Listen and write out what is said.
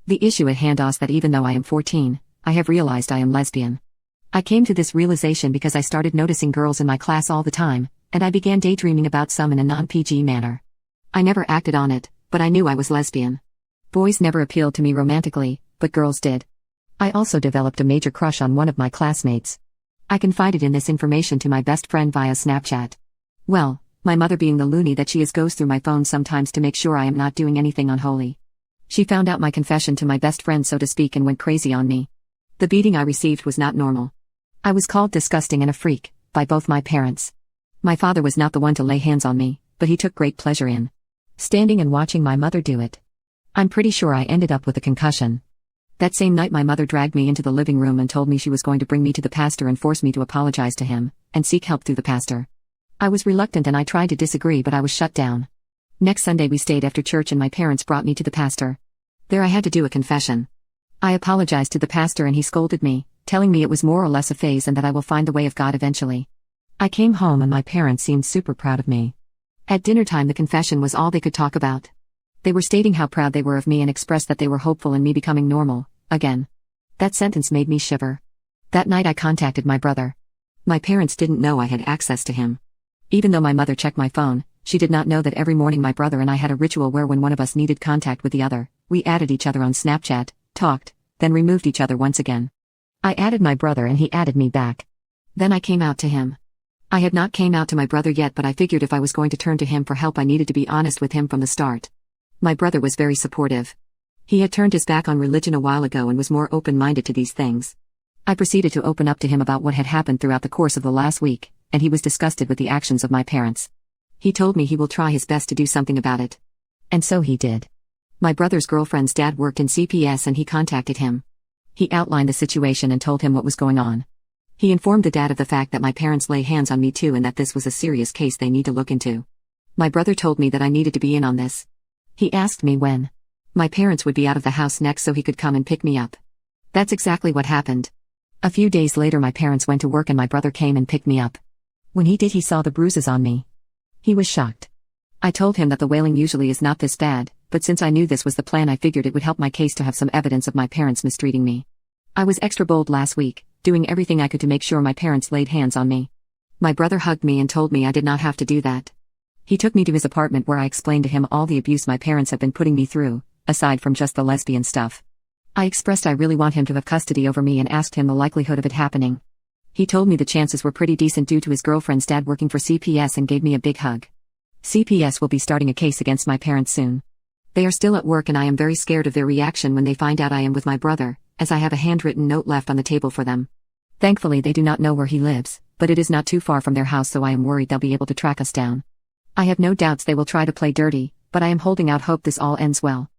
The issue at hand is that even though I am 14, I have realized I am lesbian. I came to this realization because I started noticing girls in my class all the time, and I began daydreaming about some in a non-PG manner. I never acted on it, but I knew I was lesbian. Boys never appealed to me romantically, but girls did. I also developed a major crush on one of my classmates. I confided in this information to my best friend via Snapchat. Well, my mother being the loony that she is goes through my phone sometimes to make sure I am not doing anything unholy. She found out my confession to my best friend so to speak and went crazy on me. The beating I received was not normal. I was called disgusting and a freak, by both my parents. My father was not the one to lay hands on me, but he took great pleasure in standing and watching my mother do it. I'm pretty sure I ended up with a concussion. That same night my mother dragged me into the living room and told me she was going to bring me to the pastor and force me to apologize to him, and seek help through the pastor. I was reluctant and I tried to disagree but I was shut down. Next Sunday we stayed after church and my parents brought me to the pastor. There I had to do a confession. I apologized to the pastor and he scolded me, telling me it was more or less a phase and that I will find the way of God eventually. I came home and my parents seemed super proud of me. At dinner time the confession was all they could talk about. They were stating how proud they were of me and expressed that they were hopeful in me becoming normal, again. That sentence made me shiver. That night I contacted my brother. My parents didn't know I had access to him. Even though my mother checked my phone, she did not know that every morning my brother and I had a ritual where when one of us needed contact with the other, we added each other on Snapchat, talked, then removed each other once again. I added my brother and he added me back. Then I came out to him. I had not came out to my brother yet but I figured if I was going to turn to him for help I needed to be honest with him from the start. My brother was very supportive. He had turned his back on religion a while ago and was more open-minded to these things. I proceeded to open up to him about what had happened throughout the course of the last week, and he was disgusted with the actions of my parents. He told me he will try his best to do something about it. And so he did. My brother's girlfriend's dad worked in CPS and he contacted him. He outlined the situation and told him what was going on. He informed the dad of the fact that my parents lay hands on me too and that this was a serious case they need to look into. My brother told me that I needed to be in on this. He asked me when my parents would be out of the house next so he could come and pick me up. That's exactly what happened. A few days later my parents went to work and my brother came and picked me up. When he did he saw the bruises on me. He was shocked. I told him that the wailing usually is not this bad, but since I knew this was the plan I figured it would help my case to have some evidence of my parents mistreating me. I was extra bold last week, doing everything I could to make sure my parents laid hands on me. My brother hugged me and told me I did not have to do that. He took me to his apartment where I explained to him all the abuse my parents have been putting me through, aside from just the lesbian stuff. I expressed I really want him to have custody over me and asked him the likelihood of it happening. He told me the chances were pretty decent due to his girlfriend's dad working for CPS and gave me a big hug. CPS will be starting a case against my parents soon. They are still at work and I am very scared of their reaction when they find out I am with my brother, as I have a handwritten note left on the table for them. Thankfully they do not know where he lives, but it is not too far from their house so I am worried they'll be able to track us down. I have no doubts they will try to play dirty, but I am holding out hope this all ends well.